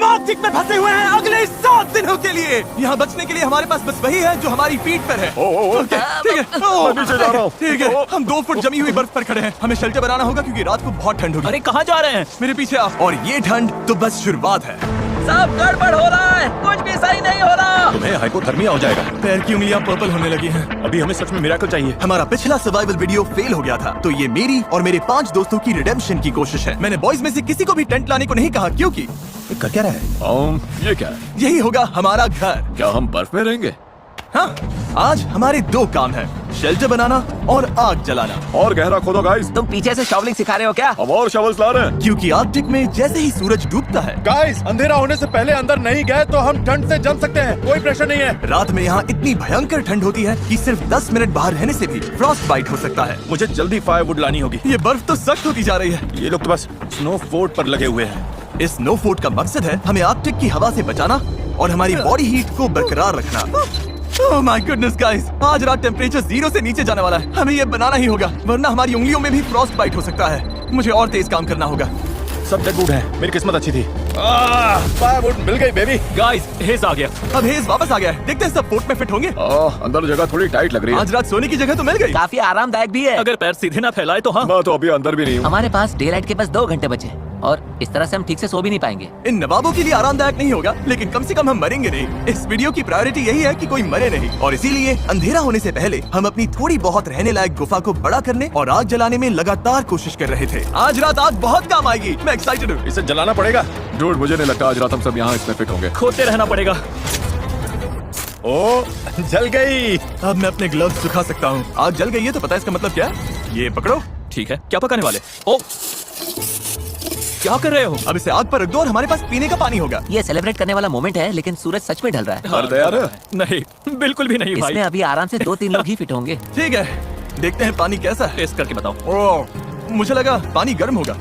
Arctic में फंसे हुए हैं अगले 7 दिनों के लिए। यहाँ बचने के लिए हमारे पास बस वही है जो हमारी पीठ पर है। ओके, ठीक है, नीचे जा रहा हूँ। ठीक है, हम 2 फुट जमी हुई बर्फ पर खड़े हैं। हमें शेल्टर बनाना होगा क्योंकि रात को बहुत ठंड होगी। अरे कहाँ जा रहे हैं? मेरे पीछे आओ। और ये ठंड तो बस शुरुआत है। सब गड़बड़ हो रहा है, कुछ भी सही नहीं हो रहा। तुम्हें हाइपोथर्मिया हो जाएगा। पैर की उंगलियां पर्पल होने लगी हैं। अभी हमें सच में मिरेकल चाहिए। हमारा पिछला सर्वाइवल वीडियो फेल हो गया था, तो ये मेरी और मेरे 5 दोस्तों की रिडेम्पशन की कोशिश है। मैंने बॉयज में से किसी को भी टेंट लाने को नहीं कहा क्योंकि कर क्या रहा है? ये क्या है? यही होगा हमारा घर। क्या हम बर्फ में रहेंगे? हाँ, आज हमारे 2 काम हैं, शेल्टर बनाना और आग जलाना। और गहरा खोदो गाइस। तुम पीछे से शॉवलिंग सिखा रहे हो क्या? हम और शवल्स ला रहे हैं। क्योंकि आर्कटिक में जैसे ही सूरज डूबता है, गाइस, अंधेरा होने से पहले अंदर नहीं गए तो हम ठंड से जम सकते हैं। कोई प्रेशर नहीं है। रात में यहाँ इतनी भयंकर ठंड होती है कि सिर्फ 10 मिनट बाहर रहने से भी फ्रॉस्ट बाइट हो सकता है। मुझे जल्दी फायरवुड लानी होगी। ये बर्फ तो सख्त होती जा रही है। ये लोग तो बस स्नो फोर्ट पर लगे हुए हैं। इस स्नो फोर्ट का मकसद है हमें आर्कटिक की हवा से बचाना और हमारी बॉडी हीट को बरकरार रखना। Oh my goodness guys, आज रात टेम्परेचर 0 से नीचे जाने वाला है। हमें ये बनाना ही होगा, वरना हमारी उंगलियों में भी फ्रॉस्ट बाइट हो सकता है। मुझे और तेज काम करना होगा। सब डेड वुड है। मेरी किस्मत अच्छी थी। फायरवुड मिल गई बेबी। गाइस, हेज आ गया। अब हेज वापस आ गया है। देखते हैं सब फोर्ट में फिट होंगे। अंदर जगह थोड़ी टाइट लग रही है। आज रात सोने की जगह तो मिल गई। काफी आरामदायक भी है। अगर पैर सीधे ना फैलाए तो हाँ। मैं तो अभी अंदर भी नहीं हूँ। हमारे पास डे लाइट के बस 2 घंटे बचे और इस तरह से हम ठीक से सो भी नहीं पाएंगे। इन नवाबों के लिए आरामदायक नहीं होगा, लेकिन कम से कम हम मरेंगे नहीं। इस वीडियो की प्रायोरिटी यही है कि कोई मरे नहीं, और इसीलिए अंधेरा होने से पहले हम अपनी थोड़ी बहुत रहने लायक गुफा को बड़ा करने और आग जलाने में लगातार कोशिश कर रहे थे। आज रात आग बहुत काम आएगी। मैं एक्साइटेड हूँ। इसे जलाना पड़ेगा। डूड, मुझे नहीं लगता आज रात हम सब यहाँ इसमें फिट होंगे। खोदते रहना पड़ेगा। ओ, जल गई। अब मैं अपने ग्लव्स सुखा सकता हूँ। आग जल गई है तो पता है इसका मतलब क्या है? ये पकड़ो। ठीक है, क्या पकाने वाले? ओ, क्या कर रहे हो? अब इसे आग पर रख दो और हमारे पास पीने का पानी होगा। ये सेलिब्रेट करने वाला मोमेंट है, लेकिन सूरज सच में ढल रहा है। हर तैयार है? नहीं, बिल्कुल भी नहीं भाई। इसमें अभी आराम से 2-3 लोग ही फिट होंगे। ठीक है, देखते हैं पानी कैसा है। टेस्ट करके बताओ। ओह, मुझे लगा पानी गर्म होगा,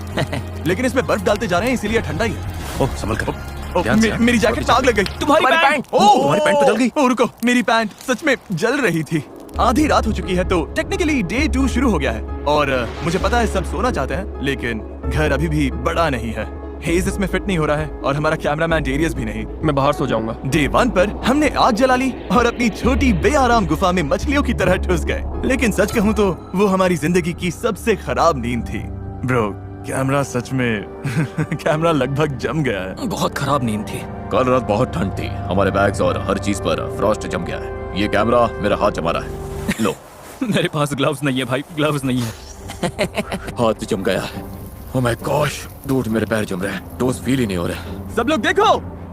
लेकिन इसमें बर्फ डालते जा रहे हैं इसीलिए ठंडा ही है। ओह, संभल कर। मेरी जैकेट में आग लग गई। तुम्हारी पैंट। ओह, तुम्हारी पैंट तो जल गई। ओह, रुको, मेरी पैंट सच में जल रही थी। आधी रात हो चुकी है तो टेक्निकली डे 2 शुरू हो गया है, और मुझे पता है सब सोना चाहते हैं, लेकिन घर अभी भी बड़ा नहीं है। हेज इसमें फिट नहीं हो रहा है और हमारा कैमरामैन डेरियस भी नहीं। मैं बाहर सो जाऊंगा। डे 1 पर हमने आग जला ली और अपनी छोटी बेआराम गुफा में मछलियों की तरह ठुस गए, लेकिन सच कहूँ तो वो हमारी जिंदगी की सबसे खराब नींद थी। ब्रो, कैमरा सच में कैमरा लगभग जम गया है। बहुत खराब नींद थी। कल रात बहुत ठंड थी। हमारे बैग्स और हर चीज पर फ्रॉस्ट जम गया है। ये कैमरा मेरा हाथ जमा रहा है। लो। मेरे पास ग्लव्स नहीं है भाई, ग्लव्स नहीं है। हाथ जम गया है। ओह माय गॉश, डूड, मेरे पैर जम रहे हैं। टोस फील ही नहीं हो रहे। सब लोग देखो,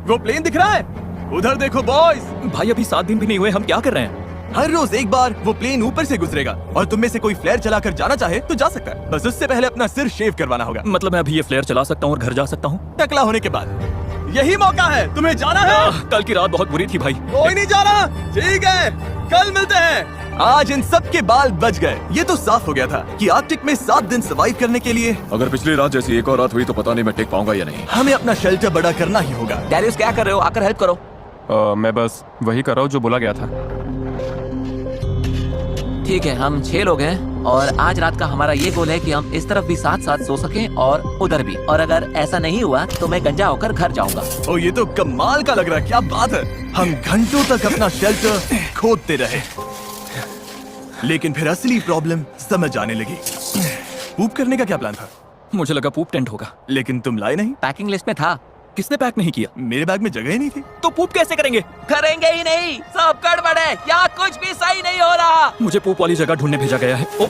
वो प्लेन दिख रहा है। उधर देखो बॉयज। भाई अभी 7 दिन भी नहीं हुए, हम क्या कर रहे हैं? हर रोज एक बार वो प्लेन ऊपर से गुजरेगा और तुम में से कोई फ्लेयर चलाकर जाना चाहे तो जा सकता है। बस उससे पहले अपना सिर शेव करवाना होगा। मतलब मैं अभी ये फ्लेयर चला सकता हूँ और घर जा सकता हूँ? टकला होने के बाद यही मौका है। तुम्हें जाना है? कल की रात बहुत बुरी थी भाई। कोई नहीं जाना। ठीक है, कल मिलते हैं। आज इन सब के बाल बच गए। ये तो साफ हो गया था कि आर्कटिक में 7 दिन सर्वाइव करने के लिए अगर पिछली रात जैसी एक और रात हुई तो पता नहीं मैं टिक पाऊंगा या नहीं। हमें अपना शेल्टर बड़ा करना ही होगा। डैरियस क्या कर रहे हो? आकर हेल्प करो। मैं बस वही कर रहा हूँ जो बोला गया था। ठीक है, हम 6 लोग हैं और आज रात का हमारा ये गोल है कि हम इस तरफ भी साथ साथ सो सकें और उधर भी। और अगर ऐसा नहीं हुआ तो मैं गंजा होकर घर जाऊंगा। ओ, ये तो कमाल का लग रहा है। क्या बात है। हम घंटों तक अपना शेल्टर खोदते रहे, लेकिन फिर असली प्रॉब्लम समझ आने लगी। पूप करने का क्या प्लान था? मुझे लगा पूप टेंट होगा। लेकिन तुम लाए नहीं। पैकिंग लिस्ट में था। किसने पैक नहीं किया? मेरे बैग में जगह ही नहीं थी। तो पूप कैसे करेंगे? करेंगे ही नहीं, सब गड़बड़ है, यहाँ कुछ भी सही नहीं हो रहा। मुझे पूप वाली जगह ढूंढने भेजा गया है। ओ,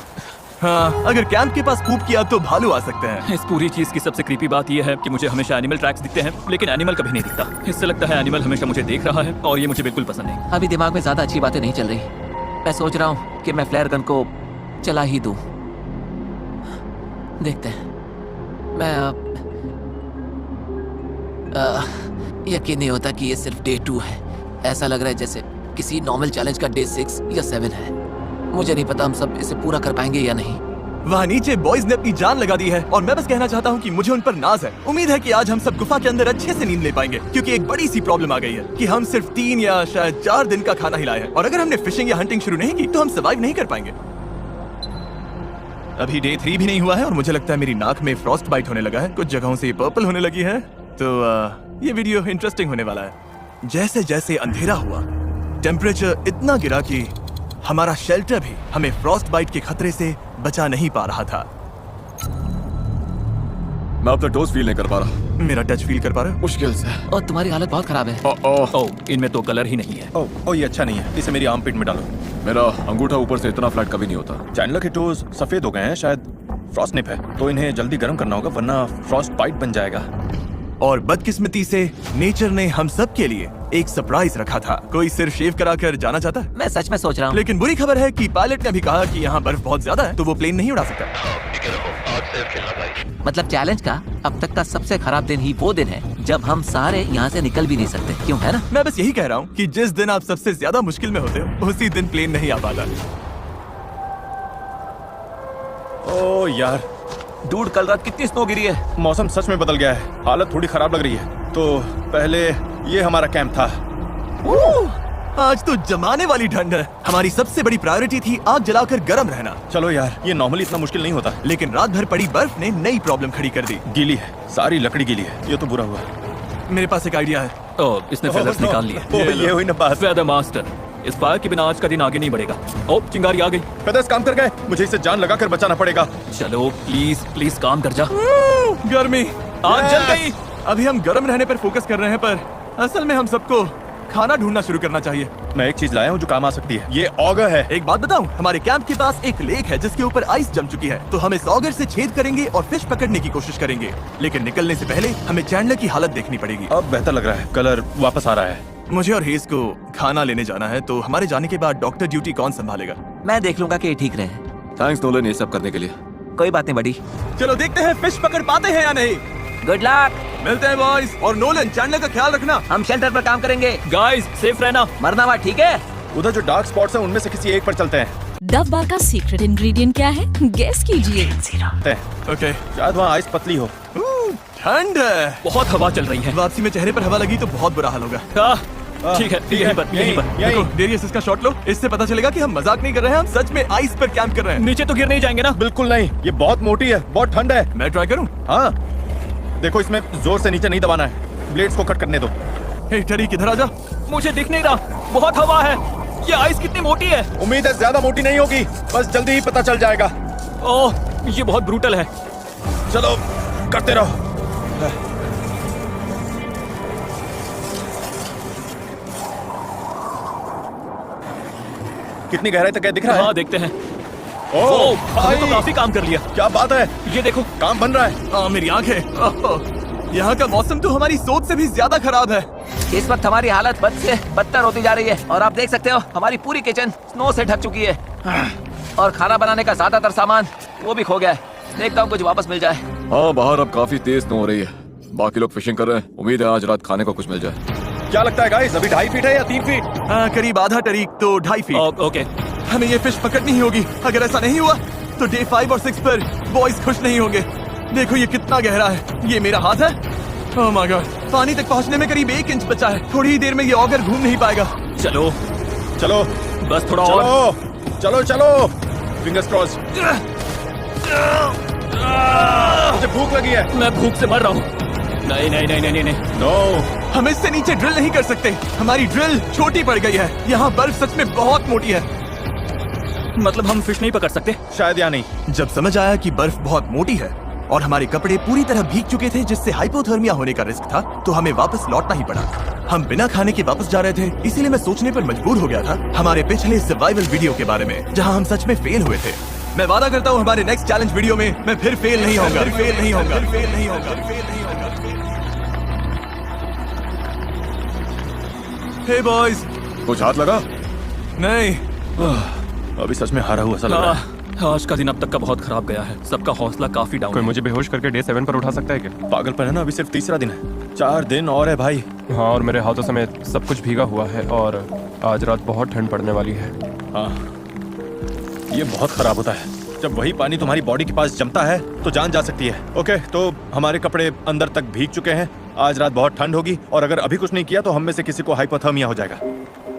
हाँ, अगर कैंप के पास पूप किया तो भालू आ सकते हैं। इस पूरी चीज की सबसे क्रीपी बात यह है कि मुझे हमेशा एनिमल ट्रैक्स दिखते हैं, लेकिन एनिमल कभी नहीं दिखता। इससे लगता है एनिमल हमेशा मुझे देख रहा है और ये मुझे बिल्कुल पसंद नहीं। अभी दिमाग में ज्यादा अच्छी बातें नहीं चल रही। मैं सोच रहा हूँ कि मैं फ्लेयर गन को चला ही दूं। देखते हैं। मैं यकीन नहीं होता कि ये सिर्फ डे 2 है। ऐसा लग रहा है जैसे किसी नॉर्मल चैलेंज का डे 6 या 7 है। मुझे नहीं पता हम सब इसे पूरा कर पाएंगे या नहीं। वहाँ नीचे बॉयज ने अपनी जान लगा दी है और मैं बस कहना चाहता हूँ कि मुझे उन पर नाज है। उम्मीद है कि आज हम सब गुफा के अंदर अच्छे से नींद ले पाएंगे, क्योंकि एक बड़ी सी प्रॉब्लम आ गई है कि हम सिर्फ 3 या शायद 4 दिन का खाना ही लाए हैं, और अगर हमने फिशिंग या हंटिंग शुरू नहीं की तो हम सर्वाइव नहीं कर पाएंगे। अभी डे 3 भी नहीं हुआ है और मुझे लगता है मेरी नाक में फ्रॉस्ट बाइट होने लगा है। कुछ जगहों से ये पर्पल होने लगी है। तो ये वीडियो इंटरेस्टिंग होने वाला है। जैसे जैसे अंधेरा हुआ, टेम्परेचर इतना गिरा कि हमारा शेल्टर भी हमें फ्रॉस्ट बाइट के खतरे से बचा नहीं पा रहा था। मैं अपना टोस फील नहीं कर पा रहा। मेरा टच फील कर पा रहे हो? मुश्किल से। और तुम्हारी हालत बहुत खराब है। ओह, इनमें तो कलर ही नहीं है। ओह ये अच्छा नहीं है, इसे मेरी आर्मपिट में डालो। मेरा अंगूठा ऊपर से इतना फ्लैट कभी नहीं होता। चैंडलर के टोज सफेद हो गए हैं, शायद फ्रॉस्ट निप है, तो इन्हें जल्दी गर्म करना होगा वरना फ्रॉस्ट बाइट बन जाएगा। और बदकिस्मती से नेचर ने हम सब के लिए एक सरप्राइज रखा था। कोई सिर शेव कराकर जाना चाहता है? मैं सच में सोच रहा हूँ। लेकिन बुरी खबर है कि पायलट ने भी कहा कि यहाँ बर्फ बहुत ज्यादा है, तो वो प्लेन नहीं उड़ा सकता। मतलब चैलेंज का अब तक का सबसे खराब दिन ही वो दिन है जब हम सारे यहाँ से निकल भी नहीं सकते, क्यों है ना? मैं बस यही कह रहा हूँ कि जिस दिन आप सबसे ज्यादा मुश्किल में होते हो, उसी दिन प्लेन नहीं आ पाता। ओह यार, डूड कल रात कितनी स्नो गिरी है। मौसम सच में बदल गया है, हालत थोड़ी खराब लग रही है। तो पहले ये हमारा कैंप था। आज तो जमाने वाली ठंड है। हमारी सबसे बड़ी प्रायोरिटी थी आग जलाकर गर्म रहना, चलो यार, ये नॉर्मली इतना मुश्किल नहीं होता। लेकिन रात भर पड़ी बर्फ ने नई प्रॉब्लम खड़ी कर दी। गीली है, सारी लकड़ी गीली है, ये तो बुरा हुआ। मेरे पास एक आइडिया है। इसने फेदर्स निकाल लिए। ये हुई ना बात। फेदर मास्टर, इस फायर के बिना आज का दिन आगे नहीं बढ़ेगा। चिंगारी आ गई। फेदर्स काम कर गए, मुझे इसे जान लगाकर बचाना पड़ेगा। चलो प्लीज प्लीज काम कर जा। गर्मी आग जल गई। अभी हम गर्म रहने पर फोकस कर रहे हैं, पर असल में हम सबको खाना ढूंढना शुरू करना चाहिए। मैं एक चीज लाया हूँ जो काम आ सकती है, ये ऑगर है। एक बात बताऊं, हमारे कैंप के पास एक लेक है जिसके ऊपर आइस जम चुकी है, तो हम इस ऑगर से छेद करेंगे और फिश पकड़ने की कोशिश करेंगे। लेकिन निकलने से पहले हमें चैंडलर की हालत देखनी पड़ेगी। अब बेहतर लग रहा है, कलर वापस आ रहा है। मुझे और हेज को खाना लेने जाना है, तो हमारे जाने के बाद डॉक्टर ड्यूटी कौन संभालेगा? मैं देख लूंगा कि ये ठीक रहे। थैंक्स नोलन ये सब करने के लिए। कोई बात नहीं बड़ी। चलो देखते हैं फिश पकड़ पाते हैं या नहीं। Good luck. मिलते हैं बॉयज। और नोलन, चैंडलर का ख्याल रखना। हम शेल्टर पर काम करेंगे। गाइस सेफ रहना, मरना मत, ठीक है? उधर जो डार्क स्पॉट्स हैं उनमें से किसी एक पर चलते हैं। डव बार का सीक्रेट इंग्रेडिएंट क्या है? गेस कीजिए। ओके, शायद वहाँ आइस पतली हो। ठंड है, बहुत हवा चल रही है। वापसी में चेहरे पर हवा लगी तो बहुत बुरा हाल होगा। ठीक है, यहीं पर। देखो, डेरियस इसका शॉट लो, इससे पता चलेगा कि हम मजाक नहीं कर रहे हैं, हम सच में आइस पर कैंप कर रहे हैं। नीचे तो गिर नहीं जाएंगे ना? बिल्कुल नहीं, ये बहुत मोटी है, बहुत ठंड है। मैं ट्राई करूं? हाँ, देखो इसमें जोर से नीचे नहीं दबाना है, ब्लेड्स को कट करने दो। हे टरी, किधर आ जा। मुझे दिख नहीं रहा, बहुत हवा है। ये आइस कितनी मोटी है? उम्मीद है ज्यादा मोटी नहीं होगी, बस जल्दी ही पता चल जाएगा। ओह, ये बहुत ब्रूटल है। चलो करते रहो। कितनी गहराई तक है दिख रहा है? हाँ देखते हैं। ओह हमने तो भाई, काफी काम कर लिया। क्या बात है, ये देखो। काम बन रहा है। मेरी आंखें। यहाँ का मौसम तो हमारी सोच से भी ज्यादा खराब है। इस वक्त हमारी हालत बद से बदतर होती जा रही है और आप देख सकते हो हमारी पूरी किचन स्नो से ढक चुकी है और खाना बनाने का ज्यादातर सामान वो भी खो गया है। देखता हूँ कुछ वापस मिल जाए। हाँ बाहर अब काफी तेज स्नो हो रही है, बाकी लोग फिशिंग कर रहे हैं। उम्मीद है आज रात खाने को कुछ मिल जाए। क्या लगता है गाइस, अभी 2.5 फीट है या 3 फीट? करीब आधा टरीक, तो 2.5 फीट। ओके, हमें ये फिश पकड़नी ही होगी। अगर ऐसा नहीं हुआ तो डे 5 और 6 पर बॉयज खुश नहीं होंगे। देखो ये कितना गहरा है, ये मेरा हाथ है। ओह माय गॉड, पानी तक पहुंचने में करीब 1 इंच बचा है। थोड़ी ही देर में ये ऑगर घूम नहीं पाएगा। चलो चलो बस थोड़ा और। चलो चलो चलो, फिंगर्स क्रॉस। मुझे भूख लगी है। मैं भूख से मर रहा हूँ। नहीं नहीं नहीं नहीं नहीं। नो, हम इससे नीचे ड्रिल नहीं कर सकते, हमारी ड्रिल छोटी पड़ गई है। यहाँ बर्फ सच में बहुत मोटी है। मतलब हम फिश नहीं पकड़ सकते? शायद या नहीं। जब समझ आया कि बर्फ बहुत मोटी है और हमारे कपड़े पूरी तरह भीग चुके थे जिससे हाइपोथर्मिया होने का रिस्क था, तो हमें वापस लौटना ही पड़ा। हम बिना खाने के वापस जा रहे थे, इसीलिए मैं सोचने पर मजबूर हो गया था हमारे पिछले सर्वाइवल वीडियो के बारे में, जहां हम सच में फेल हुए थे। मैं वादा करता हूं हमारे नेक्स्ट चैलेंज वीडियो में मैं फिर फेल नहीं होगा, फेल नहीं होगा, फेल नहीं होगा, फेल नहीं होगा। हे बॉयज, कुछ हाथ लगा? नहीं, अभी सच में हारा हुआ सा लग रहा है। आज का दिन अब तक का बहुत खराब गया है। सबका हौसला काफी डाउन कोई है। मुझे बेहोश करके डे 7 पर उठा सकता है क्या? पागलपन है ना, अभी सिर्फ 3रा दिन है, 4 दिन और है भाई। हाँ, और मेरे हाथों समेत सब कुछ भीगा हुआ है और आज रात बहुत ठंड पड़ने वाली है। हाँ, ये बहुत खराब होता है जब वही पानी तुम्हारी बॉडी के पास जमता है तो जान जा सकती है। ओके, तो हमारे कपड़े अंदर तक भीग चुके हैं। आज रात बहुत ठंड होगी और अगर अभी कुछ नहीं किया तो हम में से किसी को हाइपोथर्मिया हो जाएगा।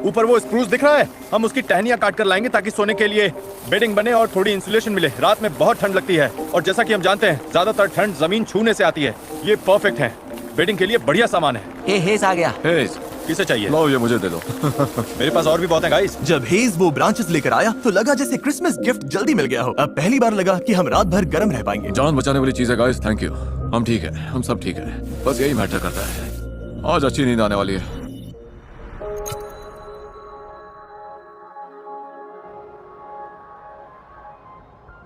ऊपर वो स्प्रूस दिख रहा है, हम उसकी टहनियां काट कर लाएंगे ताकि सोने के लिए बेडिंग बने और थोड़ी इंसुलेशन मिले। रात में बहुत ठंड लगती है और जैसा कि हम जानते हैं ज्यादातर ठंड जमीन छूने से आती है। ये परफेक्ट है। वेडिंग के लिए बढ़िया सामान है। हेज आ गया। हेज, किसे चाहिए? लो ये मुझे दे दो। मेरे पास और भी बहुत है गाइस। जब हेज वो ब्रांचेस लेकर आया तो लगा जैसे क्रिसमस गिफ्ट जल्दी मिल गया हो। अब पहली बार लगा कि हम रात भर गर्म रह पाएंगे। जान बचाने वाली चीज है गाइस, थैंक यू। हम ठीक है, हम सब ठीक है, बस यही मैटर करता है। आज अच्छी नींद आने वाली है।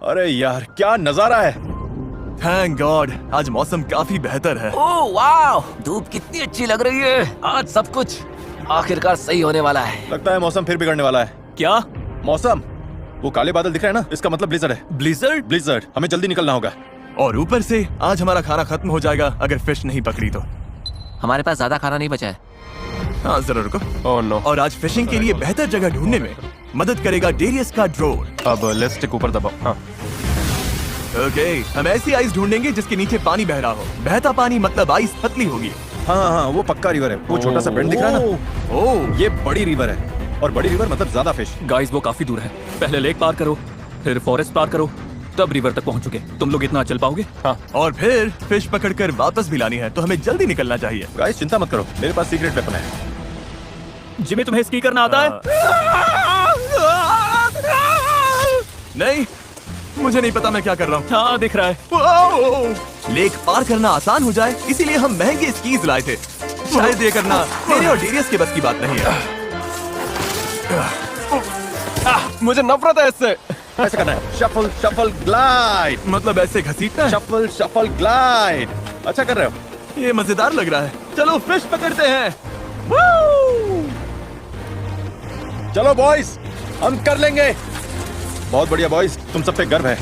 अरे यार क्या नजारा है। थैंक गॉड, आज मौसम काफी बेहतर है। ओह वाह, धूप कितनी अच्छी लग रही है। आज सब कुछ आखिरकार सही होने वाला है। लगता है मौसम फिर बिगड़ने वाला है। क्या? मौसम, वो काले बादल दिख रहे हैं ना, इसका मतलब ब्लिजर्ड है। ब्लिजर्ड? ब्लिजर्ड, हमें जल्दी निकलना होगा। और ऊपर से आज हमारा खाना खत्म हो जाएगा अगर फिश नहीं पकड़ी तो। हमारे पास ज्यादा खाना नहीं बचा है। हाँ जरा रुको। Oh no. और आज फिशिंग के लिए बेहतर जगह ढूंढने में मदद करेगा डेरियस का ड्रोन। अब लेफ्ट स्टिक ऊपर दबाओ। हाँ। ओके, हम ऐसी आइस ढूंढेंगे जिसके नीचे पानी बह रहा हो। बहता पानी मतलब आइस पतली होगी। हाँ हाँ, वो पक्का रिवर है। वो छोटा सा बेंड दिख रहा है ना, ओह, ये बड़ी रिवर है। और बड़ी रिवर मतलब ज्यादा फिश। गाइस वो काफी दूर है। पहले लेक पार करो, फिर फॉरेस्ट पार करो, तब रिवर तक पहुंच चुके। तुम लोग इतना चल पाओगे? हाँ। और फिर फिश पकड़कर वापस भी लानी है तो हमें जल्दी निकलना चाहिए। गाइस चिंता मत करो, मेरे पास सीक्रेट वेपन है। जिमी तुम्हें स्की करना आता है? नहीं, मुझे नहीं पता मैं क्या कर रहा हूँ। हाँ दिख रहा है। वाओ! लेक पार करना आसान हो जाए इसीलिए हम महंगे स्कीज लाए थे। शायद ये करना मेरे और डेरियस के बस की बात नहीं है। मुझे नफरत है इससे। ऐसे करना है, शफल शफल ग्लाइड। मतलब ऐसे घसीटना है? Shuffle shuffle glide. अच्छा कर रहे हो। ये मजेदार लग रहा है। चलो फिश पकड़ते हैं। चलो बॉयज, हम कर लेंगे। बहुत बढ़िया बॉयज, तुम सब पे गर्व है।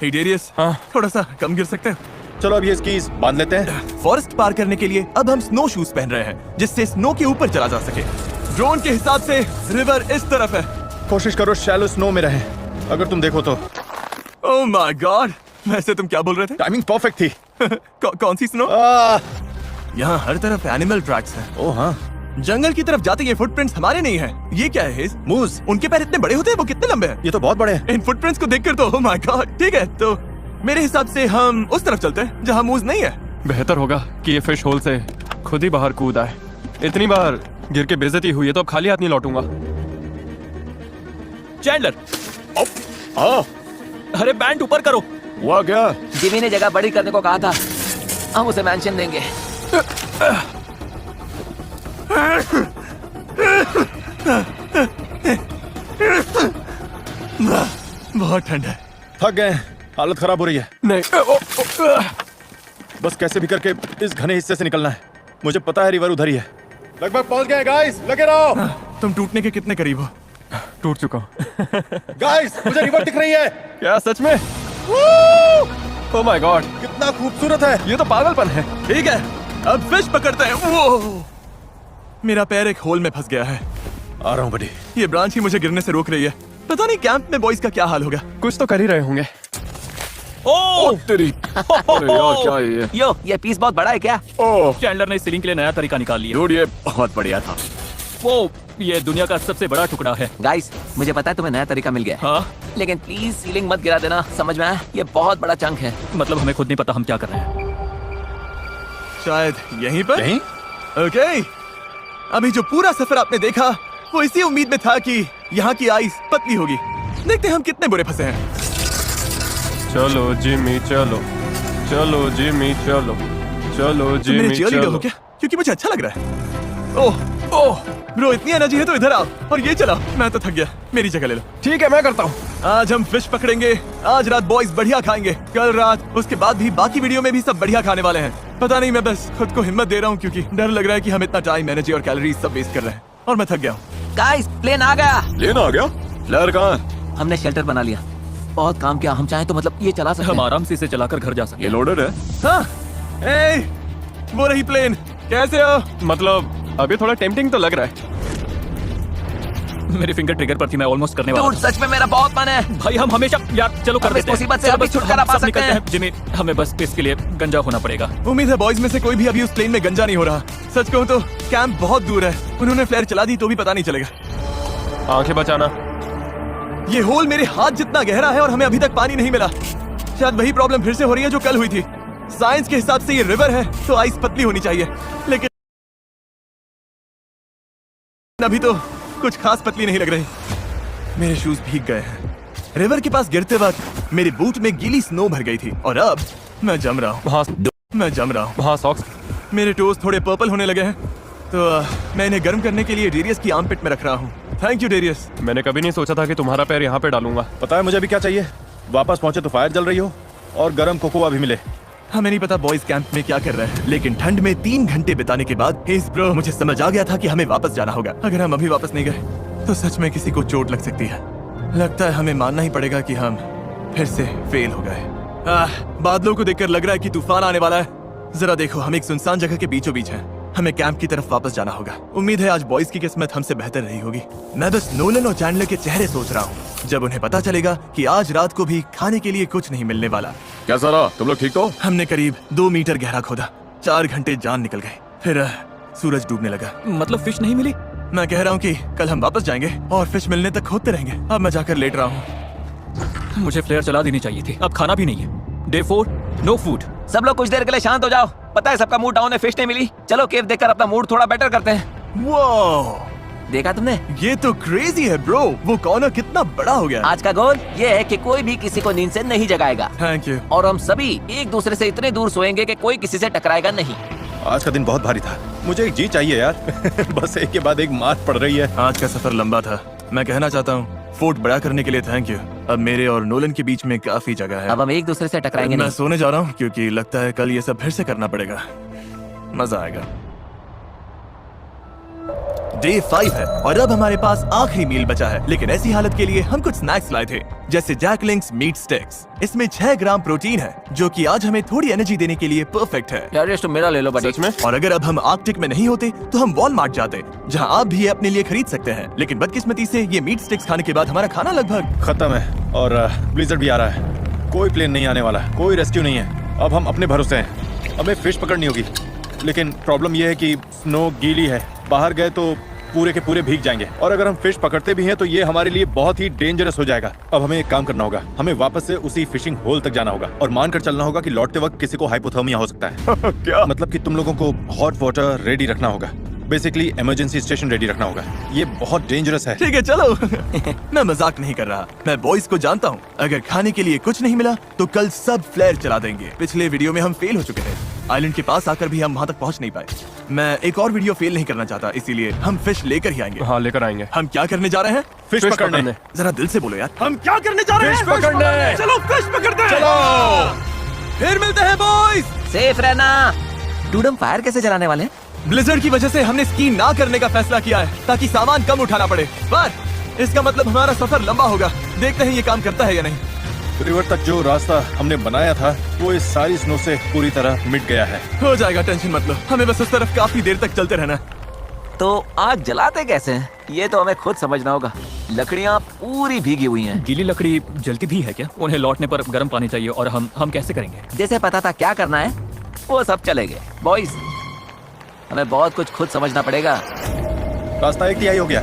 हे डेरियस, हाँ? थोड़ा सा कम गिर सकते हो? चलो अब ये स्कीज बांध लेते हैं। फॉरेस्ट पार करने के लिए अब हम स्नो शूज पहन रहे हैं जिससे स्नो के ऊपर चला जा सके। ड्रोन के हिसाब से रिवर इस तरफ है। कोशिश करो शैलो स्नो में रहे, अगर तुम देखो तो। ओह माय गॉड, वैसे तुम क्या बोल रहे थे? टाइमिंग परफेक्ट थी। कौन सी स्नो? आह, यहाँ हर तरफ एनिमल ट्रैक्स हैं। ओ हाँ, जंगल की तरफ जाते ये फुटप्रिंट्स हमारे नहीं हैं। ये क्या है हेज? मूज। उनके पैर इतने बड़े होते हैं, वो कितने लंबे हैं? ये तो बहुत बड़े हैं। इन फुटप्रिंट्स को देखकर तो ओह माय गॉड। ठीक है, तो मेरे हिसाब से हम उस तरफ चलते हैं जहाँ मूज नहीं है। बेहतर होगा कि ये फिश होल से खुद ही बाहर कूद आए। इतनी बार गिर के बेइज्जती हुई है तो अब खाली हाथ नहीं लौटूंगा। चैंडलर, हाँ, अरे बैंड ऊपर करो। हुआ क्या? जिमी ने जगह बड़ी करने को कहा था, हम उसे मेंशन देंगे। बहुत ठंड है। थक गए, हालत खराब हो रही है। नहीं। बस कैसे भी करके इस घने हिस्से से निकलना है। मुझे पता है रिवर उधर ही है। लगभग पहुंच गए गाइस, लगे रहो। तुम टूटने के कितने करीब हो? टूट चुका हूँ। गाइस मुझे रिवर दिख रही है। क्या सच में? ओह माय गॉड, कितना खूबसूरत है। ये तो पागलपन है। ठीक है, अब फिश पकड़ते हैं। वो मेरा पैर एक होल में फंस गया है। आ रहा हूँ बड़ी। ये ब्रांच ही मुझे गिरने से रोक रही है। पता नहीं कैंप में बॉयज का क्या हाल होगा। कुछ तो कर ही रहे होंगे। ओह तेरी, अरे यार क्या है ये? यो, ये पीस बहुत बड़ा है क्या? ओह चैंडलर ने सीलिंग के लिए नया तरीका निकाल लिया। डूड, ये बहुत बढ़िया था। वो ये दुनिया का सबसे बड़ा टुकड़ा है। गाइस, मुझे पता है तुम्हें नया तरीका मिल गया है। हाँ, लेकिन प्लीज सीलिंग मत गिरा देना, समझ में आया? ये बहुत बड़ा चंक है। मतलब हमें खुद नहीं पता हम क्या कर रहे हैं। शायद यहीं पर। यहीं? ओके, अभी जो पूरा सफर आपने देखा वो इसी उम्मीद में था कि यहाँ की आइस पतली होगी। देखते हैं हम कितने बुरे फंसे हैं। चलो जिमी चलो, चलो जिमी चलो, चलो तुम मेरे जिमी cheerleader हो चलो। क्या? क्योंकि मुझे अच्छा लग रहा है। ओह ओह ब्रो, इतनी एनर्जी है तो इधर आओ और ये चलाओ। मैं तो थक गया, मेरी जगह ले लो। ठीक है, मैं करता हूँ। आज हम फिश पकड़ेंगे। आज रात बॉयज बढ़िया खाएंगे। कल रात, उसके बाद भी बाकी वीडियो में भी सब बढ़िया खाने वाले हैं। पता नहीं, मैं बस खुद को हिम्मत दे रहा हूँ क्योंकि डर लग रहा है कि हम इतना टाइम, एनर्जी और कैलोरीज सब वेस्ट कर रहे हैं और मैं थक गया हूँ। गाइस, प्लेन आ गया। लेना आ गया? फ्लेयर कहाँ है? हमने शेल्टर बना लिया। बहुत काम किया। हम चाहें तो मतलब ये चला सकते हम हैं। आराम से इसे चलाकर घर जा सकते ये लोडेड है? हाँ, ए, वो रही प्लेन। कैसे हो? मतलब अभी थोड़ा टेम्पटिंग तो लग रहा है। हैं। मेरी फिंगर ट्रिगर पर थी, मैं ऑलमोस्ट करने वाला डूड, सच में मेरा बहुत मन है। था। भाई हम हमेशा यार चलो कर हम इस देते हैं। मुसीबत से चलो अभी बस छुटकारा हम पा सब सकते निकलते हैं। जिमी, हमें बस इसके लिए गंजा होना पड़ेगा। उम्मीद है बॉयज में से कोई भी अभी उस प्लेन में गंजा नहीं हो रहा। सच कहूँ तो कैंप बहुत दूर है। उन्होंने फ्लेयर चला दी तो भी पता नहीं चलेगा। आंखें बचाना। ये होल मेरे हाथ जितना गहरा है और हमें अभी तक पानी नहीं मिला। शायद वही प्रॉब्लम फिर से हो रही है जो कल हुई थी। साइंस के हिसाब से ये रिवर है तो आइस पतली होनी चाहिए, लेकिन अभी तो कुछ खास पतली नहीं लग रही। मेरे शूज भीग गए हैं। रिवर के पास गिरते वक्त मेरे बूट में गीली स्नो भर गई थी और अब मैं जम रहा हूँ। हाँ सॉक्स। मेरे टोज थोड़े पर्पल होने लगे हैं, तो मैं इन्हें गर्म करने के लिए डेरियस की आर्मपिट में रख रहा हूँ। Thank you Darius. मैंने कभी नहीं सोचा था कि तुम्हारा पैर यहाँ पे डालूंगा। पता है मुझे भी क्या चाहिए? वापस पहुंचे तो फायर जल रही हो और गर्म कोकोआ भी मिले। हमें नहीं पता बॉयज कैंप में क्या कर रहे हैं, लेकिन ठंड में 3 घंटे बिताने के बाद ब्रो मुझे समझ आ गया था कि हमें वापस जाना होगा। अगर हम अभी वापस नहीं गए तो सच में किसी को चोट लग सकती है। लगता है हमें मानना ही पड़ेगा कि हम फिर से फेल हो गए। बादलों को देखकर लग रहा है कि तूफान आने वाला है। जरा देखो, हम एक सुनसान जगह के बीचों बीच हैं। हमें कैंप की तरफ वापस जाना होगा। उम्मीद है आज बॉयज की किस्मत हमसे बेहतर रही होगी। मैं बस नोलन और चैंडलर के चेहरे सोच रहा हूँ जब उन्हें पता चलेगा कि आज रात को भी खाने के लिए कुछ नहीं मिलने वाला। कैसा रहा? तुम लोग ठीक तो? हमने करीब 2 मीटर गहरा खोदा, 4 घंटे जान निकल गए, फिर सूरज डूबने लगा। मतलब फिश नहीं मिली? मैं कह रहा हूँ कि कल हम वापस जाएंगे और फिश मिलने तक खोदते रहेंगे। अब मैं जाकर लेट रहा हूँ। मुझे फ्लेयर चला देनी चाहिए थी। अब खाना भी नहीं है। Day 4, no food। सब लोग कुछ देर के लिए शांत हो जाओ। पता है सबका मूड डाउन है, फिश नहीं मिली। चलो केव देखकर अपना मूड थोड़ा बेटर करते हैं। वो देखा तुमने? ये तो क्रेजी है ब्रो। वो कॉर्नर कितना बड़ा हो गया। आज का गोल ये है कि कोई भी किसी को नींद से नहीं जगाएगा थैंक यू। और हम सभी एक दूसरे से इतने दूर सोएंगे कि कोई किसी से टकराएगा नहीं। आज का दिन बहुत भारी था। मुझे एक जी चाहिए यार। बस एक के बाद एक मार पड़ रही है। आज का सफर लंबा था। मैं कहना चाहता हूँ फोर्ट बड़ा करने के लिए थैंक यू। अब मेरे और नोलन के बीच में काफी जगह है। अब हम एक दूसरे से टकराएंगे मैं नहीं। सोने जा रहा हूँ क्योंकि लगता है कल ये सब फिर से करना पड़ेगा। मजा आएगा। Day 5 है और अब हमारे पास आखिरी मील बचा है, लेकिन ऐसी हालत के लिए हम कुछ स्नैक्स लाए थे, जैसे जैकलिंग्स मीट स्टिक्स। इसमें 6 ग्राम प्रोटीन है जो कि आज हमें थोड़ी एनर्जी देने के लिए परफेक्ट है। यार ये तो मेरा ले लो बड़ी। सच में? और अगर अब हम आर्कटिक में नहीं होते तो हम वॉलमार्ट जाते, जहां आप भी ये अपने लिए खरीद सकते हैं। लेकिन बदकिस्मती से ये मीट स्टिक्स खाने के बाद हमारा खाना लगभग खत्म है और ब्लिजर्ड भी आ रहा है। कोई प्लेन नहीं आने वाला, कोई रेस्क्यू नहीं है। अब हम अपने भरोसे हैं। हमें फिश पकड़नी होगी, लेकिन प्रॉब्लम यह है कि स्नो गीली है। बाहर गए तो पूरे के पूरे भीग जाएंगे और अगर हम फिश पकड़ते भी हैं तो ये हमारे लिए बहुत ही डेंजरस हो जाएगा। अब हमें एक काम करना होगा, हमें वापस से उसी फिशिंग होल तक जाना होगा और मानकर चलना होगा कि लौटते वक्त किसी को हाइपोथर्मिया हो सकता है। क्या मतलब कि तुम लोगों को हॉट वाटर रेडी रखना होगा, बेसिकली इमरजेंसी स्टेशन रेडी रखना होगा। ये बहुत डेंजरस है। ठीक है चलो। मैं मजाक नहीं कर रहा, मैं बॉयज को जानता हूँ। अगर खाने के लिए कुछ नहीं मिला तो कल सब फ्लेयर चला देंगे। पिछले वीडियो में हम फेल हो चुके थे, आइलैंड के पास आकर भी हम वहाँ तक पहुँच नहीं पाए। मैं एक और वीडियो फेल नहीं करना चाहता, इसीलिए हम फिश लेकर ही आएंगे। हाँ लेकर आएंगे। हम क्या करने जा रहे हैं? फिश पकड़ने। जरा दिल से बोलो यार, हम क्या करने जा रहे हैं? फिश पकड़ने। चलो फिश पकड़ते हैं। चलो फिर मिलते हैं बॉयज। सेफ रहना। डूड हम फायर कैसे जलाने वाले हैं? ब्लिजर्ड की वजह से हमने स्की ना करने का फैसला किया है ताकि सामान कम उठाना पड़े, पर इसका मतलब हमारा सफर लंबा होगा। देखते हैं ये काम करता है या नहीं। रिवर तक जो रास्ता हमने बनाया था वो इस सारी स्नो से पूरी तरह मिट गया है। हो जाएगा, टेंशन मत लो। हमें बस उस तरफ काफी देर तक चलते रहना। तो आग जलाते कैसे हैं? ये तो हमें खुद समझना होगा। लकड़ियाँ पूरी भीगी हुई हैं। गीली लकड़ी जलती भी है क्या? उन्हें लौटने पर गर्म पानी चाहिए और हम कैसे करेंगे? जैसे पता था क्या करना है वो सब चलेंगे। बॉयज हमें बहुत कुछ खुद समझना पड़ेगा। रास्ता 1/3 हो गया।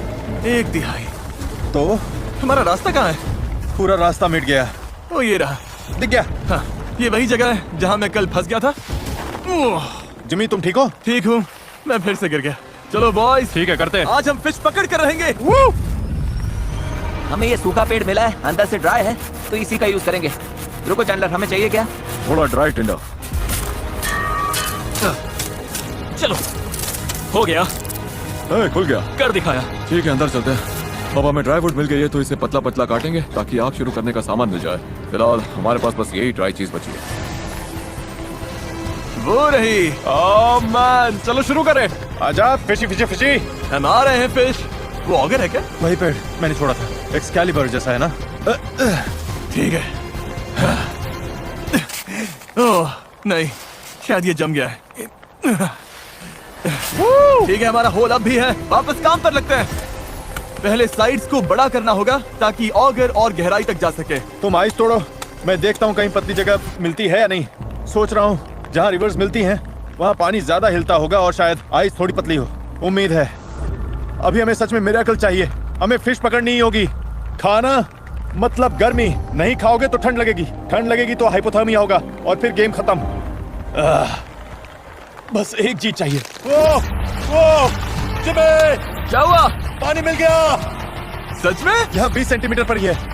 1/3 तो हमारा रास्ता कहाँ है? पूरा रास्ता मिट गया। ओ ये रहा। दिख गया? हाँ, ये वही जगह है जहाँ मैं कल फंस गया था। ओह, जिमी तुम ठीक हो? ठीक हूँ, मैं फिर से गिर गया। चलो बॉयज, ठीक है करते हैं। आज हम फिश पकड़ कर रहेंगे। हमें ये सूखा पेड़ मिला है, अंदर से ड्राई है, तो इसी का यूज करेंगे। रुको चैंडलर, हमें चाहिए क्या? थोड़ा ड्राई टिंडर। चलो हो गया, खुल गया। कर दिखाया। ठीक है अंदर चलते हैं। अब हमें ड्राई वुड मिल गई है तो इसे पतला पतला काटेंगे ताकि आग शुरू करने का सामान मिल जाए। फिलहाल हमारे पास बस यही ड्राई चीज बची है। वो रही। ओह मैन, चलो शुरू करें। आजा फिशी फिशी फिशी। हम आ रहे हैं फिश। वो ऑगर है क्या? वही पेड़ मैंने छोड़ा था, एक्सकैलिबर जैसा है ना? ठीक है। ओह नहीं, शायद ये जम गया है। ठीक है, हमारा होल अब भी है। वापस काम पर लगते हैं। पहले साइड्स को बड़ा करना होगा ताकि ऑगर और गहराई तक जा सके। तुम आइस तोड़ो, मैं देखता हूँ कहीं पतली जगह मिलती है या नहीं। सोच रहा हूँ जहाँ रिवर्स मिलती हैं वहाँ पानी ज्यादा हिलता होगा और शायद आइस थोड़ी पतली हो। उम्मीद है। अभी हमें सच में मिरेकल चाहिए। हमें फिश पकड़नी ही होगी। खाना मतलब गर्मी। नहीं खाओगे तो ठंड लगेगी, ठंड लगेगी तो हाइपोथर्मिया होगा और फिर गेम खत्म। बस एक जीत चाहिए। वो जिमी, क्या हुआ? पानी मिल गया। सच में? यहाँ 20 सेंटीमीटर पर ही है।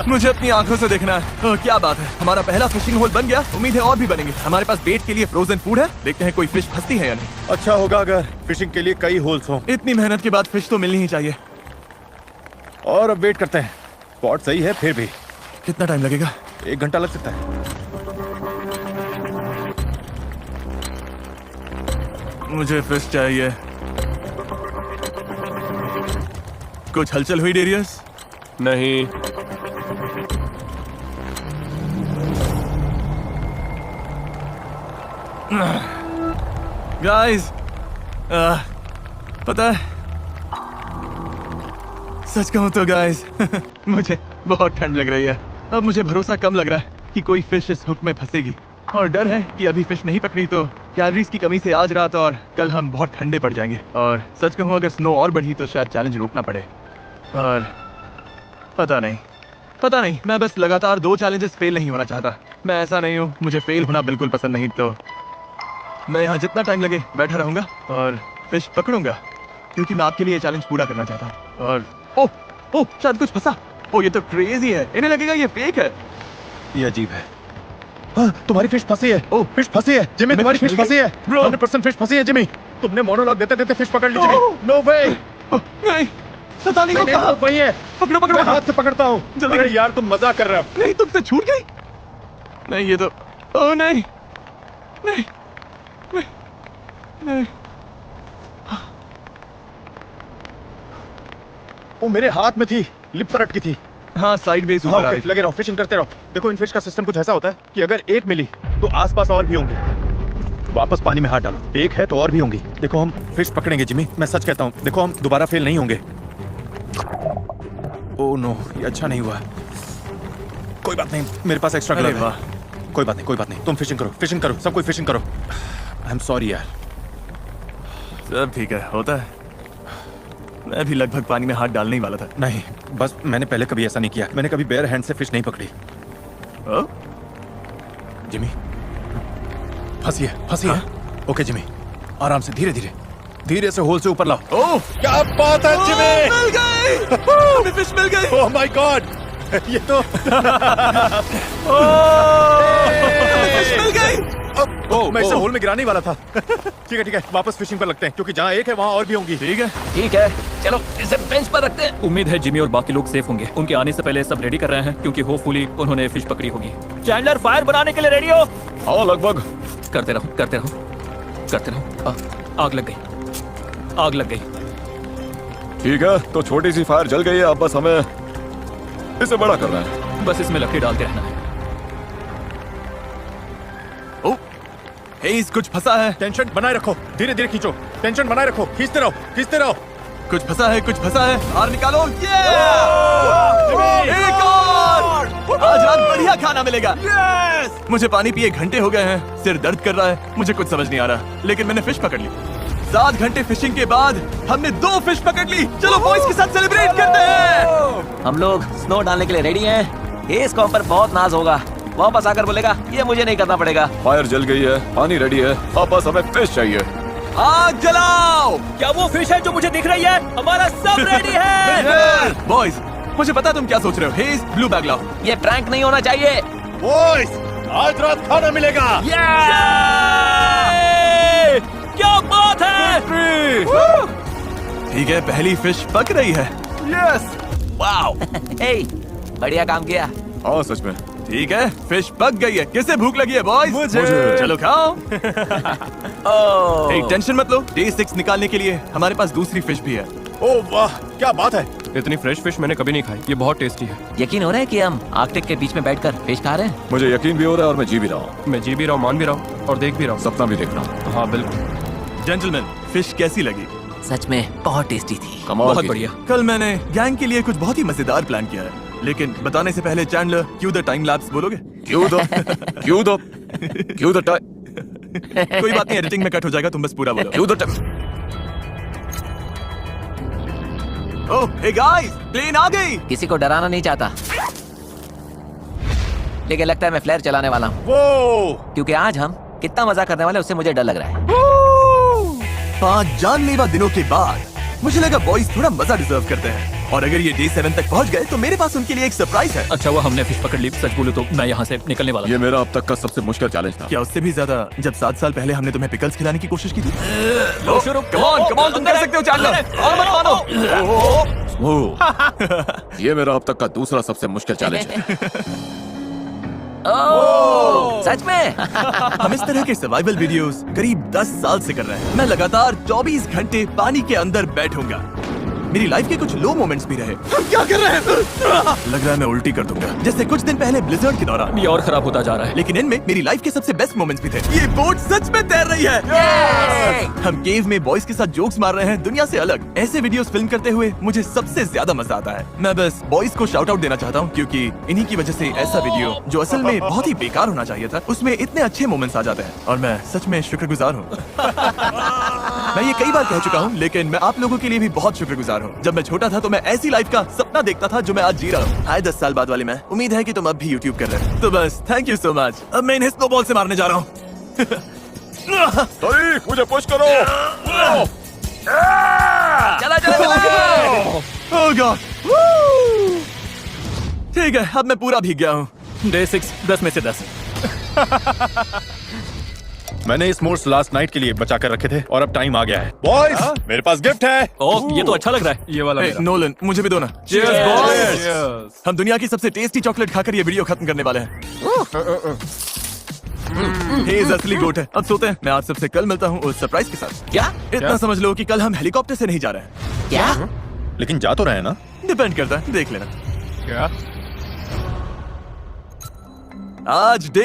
मुझे अपनी आंखों से देखना है। ओह, क्या बात है, हमारा पहला फिशिंग होल बन गया। उम्मीद है और भी बनेंगे। हमारे पास बेट के लिए फ्रोजन फूड है। देखते हैं कोई फिश फंसती है या नहीं। अच्छा होगा अगर फिशिंग के लिए कई होल्स हों। इतनी मेहनत के बाद फिश तो मिलनी ही चाहिए। और अब वेट करते हैं। स्पॉट सही है, फिर भी कितना टाइम लगेगा? 1 घंटा लग सकता है। मुझे फिश चाहिए। कुछ हलचल हुई डेरियस? नहीं। गाइस, पता है, सच कहूं तो गाइस मुझे बहुत ठंड लग रही है। अब मुझे भरोसा कम लग रहा है कि कोई फिश इस हुक में फंसेगी, और डर है कि अभी फिश नहीं पकड़ी तो कैलोरीज की कमी से आज रात और कल हम बहुत ठंडे पड़ जाएंगे। और सच कहूं, अगर स्नो और बढ़ी तो शायद चैलेंज रोकना पड़े। और पता नहीं, मैं बस लगातार 2 चैलेंजेस फेल नहीं होना चाहता। मैं ऐसा नहीं हूँ, मुझे फेल होना बिल्कुल पसंद नहीं। तो मैं यहाँ जितना टाइम लगे बैठा रहूंगा और फिश पकड़ूंगा, क्योंकि मैं आपके लिए चैलेंज पूरा करना चाहता हूँ। और ओह, शायद कुछ फंसा। ओह, ये तो क्रेजी है। इन्हें लगेगा ये फेक है। ये अजीब है। हाँ, तुम्हारी फिश फंसी है। ओह, फिश फंसी है जिमी, तुम्हारी फिश फंसी है। 100% फिश फंसी है जिमी। तुमने मोनोलॉग देते देते फिश पकड़ ली जिमी। नो वे। नहीं, सतानी को कहा। वही है। पकड़ो। मैं हाथ से पकड़ता हूँ। जल्दी। अरे यार, तुम मजाक कर रहे हो। नहीं, तुमसे छूट गई। नहीं, ये तो, ओह नहीं। वो मेरे हाथ में थी, लिप पर अटकी थी। हाँ, साइड बेस हाँ, ऊपर आ ओके, गई। लगे रहो, फिशिंग करते रहो। देखो, इन फिश का सिस्टम कुछ ऐसा होता है कि अगर एक मिली तो आसपास और भी होंगी। वापस पानी में हाथ डालो, एक है तो और भी होंगी। देखो, हम फिश पकड़ेंगे जिमी, मैं सच कहता हूँ। देखो, हम दोबारा फेल नहीं होंगे। ओह नो, ये अच्छा नहीं हुआ। कोई बात नहीं, मेरे पास एक्स्ट्रा अरे ग्लव है। वाह। कोई बात नहीं। तुम फिशिंग करो, सब कोई फिशिंग करो। आई एम सॉरी यार। सब ठीक है, होता है। मैं भी लगभग पानी में हाथ डालने ही वाला था। नहीं, बस मैंने पहले कभी ऐसा नहीं किया। मैंने कभी बेयर हैंड से फिश नहीं पकड़ी। ओह, जिमी, फंसी है। ओके जिमी, आराम से, धीरे से होल से ऊपर लाओ। ओह, क्या बात है जिमी! मिल गई। हमें फिश मिल गई। ओह माय गॉड, ये तो फिश मिल गई। मैं इसे होल में गिराने ही वाला था। ठीक है, वापस फिशिंग पर लगते हैं, क्योंकि जहाँ एक है वहाँ और भी होंगी। ठीक है। ठीक है, चलो इसे बेंच पर रखते हैं। उम्मीद है जिमी और बाकी लोग सेफ होंगे। उनके आने से पहले सब रेडी कर रहे हैं, क्योंकि होपफुली उन्होंने फिश पकड़ी होगी। चैंडलर, फायर बनाने के लिए रेडी हो? हाँ, लगभग। करते रहो। आग लग गई। ठीक है, तो छोटी सी फायर जल गई है। अब बस हमें इसे बड़ा करना है। बस इसमें लकड़ी डालते रहना है। ओह, हेज़, कुछ फंसा है। टेंशन बनाए रखो, धीरे खींचो। टेंशन बनाए रखो, खींचते रहो। कुछ फंसा है। बाहर निकालो। एक और। आज रात बढ़िया खाना मिलेगा। मुझे पानी पिए घंटे हो गए हैं। सिर दर्द कर रहा है। मुझे कुछ समझ नहीं आ रहा, लेकिन मैंने फिश पकड़ ली। 7 घंटे फिशिंग के बाद हमने 2 फिश पकड़ ली। चलो बॉयज के साथ सेलिब्रेट करते हैं। हम लोग स्नो डालने के लिए रेडी हैं। इस कॉम पर बहुत नाज होगा। वापस आकर बोलेगा ये मुझे नहीं करना पड़ेगा। फायर जल गई है, पानी रेडी है। अब बस हमें फिश चाहिए। आग जलाओ। क्या वो फिश है जो मुझे दिख रही है? हमारा सब रेडी है। बॉयज, मुझे पता तुम क्या सोच रहे हो। हेज़, ब्लू बैग लाओ। ये प्रैंक नहीं होना चाहिए। बॉयज, आज रात खाना मिलेगा। क्या बात है! ठीक है, पहली फिश पक रही है। Yes, wow. हे, बढ़िया काम किया। हाँ, सच में। ठीक है, फिश पक गई है। किसे भूख लगी है बॉयज? मुझे। चलो खाओ। ओह, टेंशन मत लो, डे 6 निकालने के लिए हमारे पास दूसरी फिश भी है। ओह वाह, क्या बात है। इतनी फ्रेश फिश मैंने कभी नहीं खाई। ये बहुत टेस्टी है। यकीन हो रहा है कि हम आर्कटिक के बीच में बैठकर फिश खा रहे हैं। मुझे यकीन भी हो रहा है और मैं जी भी रहा हूँ। मैं जी भी रहा हूँ, मान भी रहा हूँ और देख भी रहा हूँ। सपना भी देख रहा हूँ। हाँ बिल्कुल। जेंटलमैन, फिश कैसी लगी? सच में बहुत टेस्टी थी। कमाल बहुत की। बढ़िया। कल मैंने गैंग के लिए कुछ बहुत ही मजेदार प्लान किया है, लेकिन बताने से पहले Chandler, Q the time lapse बोलोगे? क्यों द टाइम। कोई बात नहीं, एडिटिंग में कट हो जाएगा, तुम बस पूरा बोलो। क्यों the time. Oh, hey guys, plane आ गई। किसी को डराना नहीं चाहता। लेकिन लगता है मैं फ्लेयर चलाने वाला हूँ, वो क्योंकि आज हम कितना मजा करने वाले हैं, उससे मुझे डर लग रहा है। 5 जानलेवा दिनों के बाद मुझे लगा बॉयज थोड़ा मजा डिजर्व करते हैं, और अगर ये डे 7 तक पहुंच गए तो मेरे पास उनके लिए एक सरप्राइज है। अच्छा वो हमने फिश पकड़ ली, सच बोलूं तो मैं यहाँ से निकलने वाला ये मेरा अब तक का सबसे मुश्किल चैलेंज था। क्या उससे भी ज्यादा जब 7 साल पहले हमने तुम्हें पिकल्स खिलाने की कोशिश की थी? लो शुरू, Come on, तुम कर सकते हो चैंडलर, और मत मानो। स्मूथ। ये मेरा अब तक का दूसरा सबसे मुश्किल चैलेंज है। ओह, सच में? हम इस तरह के सर्वाइवल वीडियोस करीब 10 साल से कर रहे हैं। मैं लगातार 24 घंटे पानी के अंदर बैठूंगा। मेरी लाइफ के कुछ लो मोमेंट्स भी रहे। हम क्या कर रहे हैं? लग रहा है मैं उल्टी कर दूंगा, जैसे कुछ दिन पहले ब्लिजर्ड के दौरान। ये और खराब होता जा रहा है। लेकिन इनमें मेरी लाइफ के सबसे बेस्ट मोमेंट्स भी थे। ये बोट सच में तैर रही है। हम केव में बॉयज के साथ जोक्स मार रहे हैं, दुनिया से अलग। ऐसे वीडियोस फिल्म करते हुए मुझे सबसे ज्यादा मजा आता है। मैं बस बॉयज को शाउट आउट देना चाहता हूँ, क्योंकि इन्हीं की वजह से ऐसा वीडियो जो असल में बहुत ही बेकार होना चाहिए था, उसमें इतने अच्छे मोमेंट्स आ जाते हैं, और मैं सच में शुक्रगुजार हूँ। मैं ये कई बार कह चुका हूँ, लेकिन मैं आप लोगों के लिए भी बहुत शुक्रगुजार हूँ। जब मैं छोटा था तो मैं ऐसी लाइफ का सपना देखता था जो मैं आज जी रहा हूँ। हाय 10 साल बाद वाले मैं। उम्मीद है कि तुम अब भी यूट्यूब कर रहे हो। तो बस थैंक यू सो मच। अब मैं इन्हें स्नोबॉल से मारने जा रहा हूँ। तारीख, मुझे पुश करो। चला चला चला। Oh God! ठीक है, अब मैं पूरा भीग गया हूँ। डे 6 10 में से 10। मैंने इस मोर्स लास्ट नाइट के लिए बचा कर रखे थे, और अब टाइम आ गया है। बॉयज, मेरे पास गिफ्ट है। ओह ये तो अच्छा लग रहा है। ये वाला Hey, मेरा। नोलन, मुझे भी दो ना। Cheers, boys! हम दुनिया की सबसे टेस्टी चॉकलेट खाकर ये वीडियो खत्म करने वाले हैं। हेज असली गोट है। अब सोते हैं। मैं आप सबसे कल मिलता हूँ उस सरप्राइज के साथ। क्या? इतना समझ लो कि कल हम हेलीकॉप्टर से नहीं जा रहे हैं। क्या? लेकिन जा तो रहे हैं ना? डिपेंड करता है, देख लेना। क्या? आज डे